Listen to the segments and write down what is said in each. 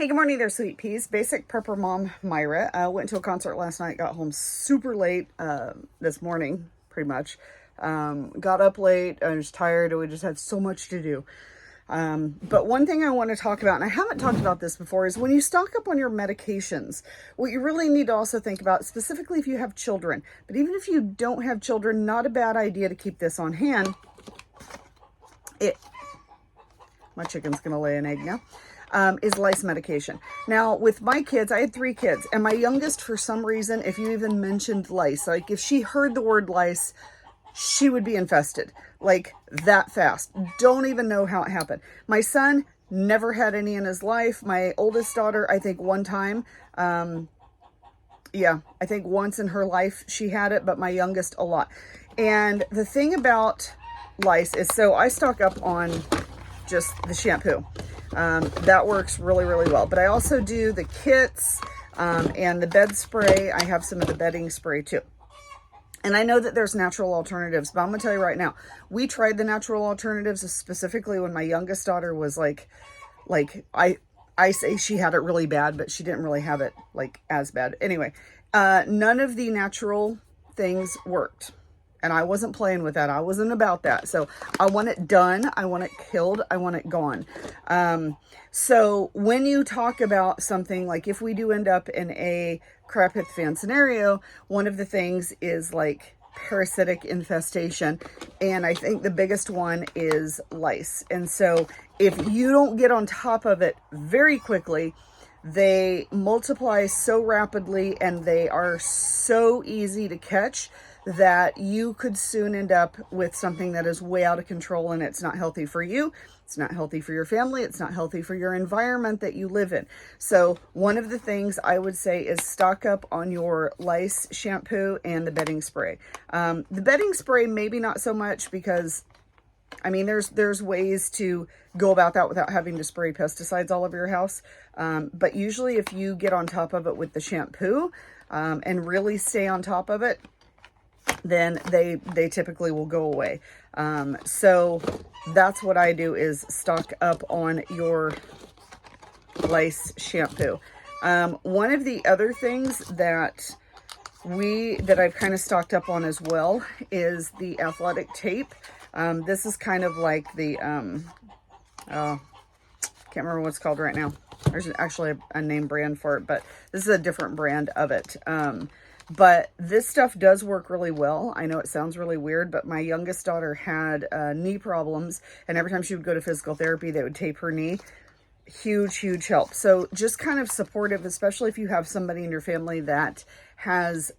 Hey, good morning there, sweet peas. Basic prepper mom Myra. Went to a concert last night, got home super late this morning, pretty much. Got up late, I was tired, and we just had so much to do. But one thing I want to talk about, and I haven't talked about this before, is when you stock up on your medications, what you really need to also think about, specifically if you have children, but even if you don't have children, not a bad idea to keep this on hand. My chicken's going to lay an egg now. Is lice medication. Now, with my kids, I had 3 kids, and my youngest, for some reason, if you even mentioned lice, like if she heard the word lice, she would be infested, like that fast. Don't even know how it happened. My son never had any in his life. My oldest daughter, I think one time, I think once in her life she had it, but my youngest a lot. And the thing about lice is, so I stock up on just the shampoo. That works really, really well. But I also do the kits and the bed spray. I have some of the bedding spray too. And I know that there's natural alternatives, but I'm going to tell you right now, we tried the natural alternatives specifically when my youngest daughter was like I say she had it really bad, but she didn't really have it like as bad. Anyway, none of the natural things worked. And I wasn't playing with that. I wasn't about that. So I want it done. I want it killed. I want it gone. So when you talk about something like, if we do end up in a crap hit the fan scenario, one of the things is like parasitic infestation. And I think the biggest one is lice. And so if you don't get on top of it very quickly, they multiply so rapidly and they are so easy to catch that you could soon end up with something that is way out of control, and it's not healthy for you. It's not healthy for your family. It's not healthy for your environment that you live in. So one of the things I would say is stock up on your lice shampoo and the bedding spray. The bedding spray, maybe not so much, because I mean, there's ways to go about that without having to spray pesticides all over your house. But usually if you get on top of it with the shampoo and really stay on top of it, then they typically will go away. So that's what I do, is stock up on your lice shampoo. One of the other things that I've kind of stocked up on as well is the athletic tape. This is kind of like the, can't remember what it's called right now. There's actually a name brand for it, but this is a different brand of it. But this stuff does work really well. I know it sounds really weird, but my youngest daughter had knee problems, and every time she would go to physical therapy, they would tape her knee. Huge, huge help. So just kind of supportive, especially if you have somebody in your family that has,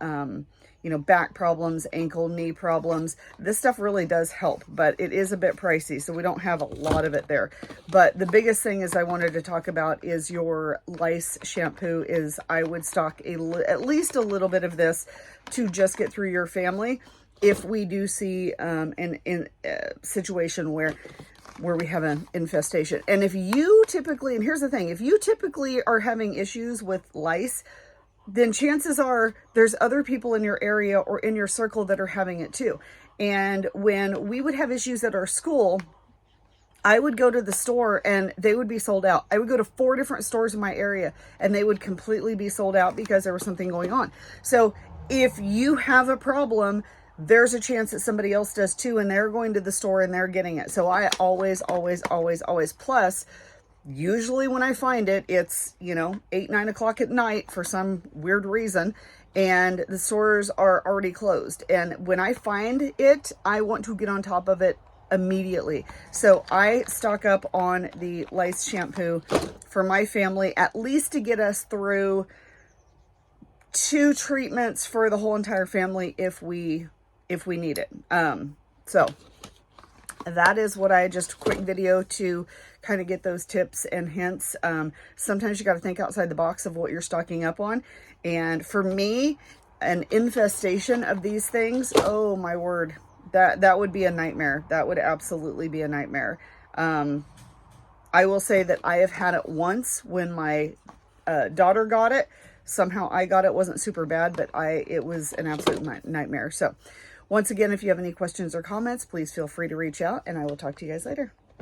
back problems, ankle, knee problems. This stuff really does help, but it is a bit pricey, so we don't have a lot of it there. But the biggest thing is I wanted to talk about is your lice shampoo. Is I would stock at least a little bit of this to just get through your family if we do see in a situation where we have an infestation. And if you typically, and here's the thing, if you typically are having issues with lice, then chances are there's other people in your area or in your circle that are having it too. And when we would have issues at our school, I would go to the store and they would be sold out. I would go to 4 different stores in my area and they would completely be sold out because there was something going on. So if you have a problem, there's a chance that somebody else does too, and they're going to the store and they're getting it. So I always, plus, usually when I find it, it's, 8, 9 o'clock at night for some weird reason, and the stores are already closed. And when I find it, I want to get on top of it immediately. So I stock up on the lice shampoo for my family, at least to get us through 2 treatments for the whole entire family if we need it. So that is what just a quick video to kind of get those tips and hints. Sometimes you got to think outside the box of what you're stocking up on. And for me, an infestation of these things, oh my word, that would be a nightmare. That would absolutely be a nightmare. I will say that I have had it once when my daughter got it. Somehow I got it. Wasn't super bad, but it was an absolute nightmare. So once again, if you have any questions or comments, please feel free to reach out, and I will talk to you guys later.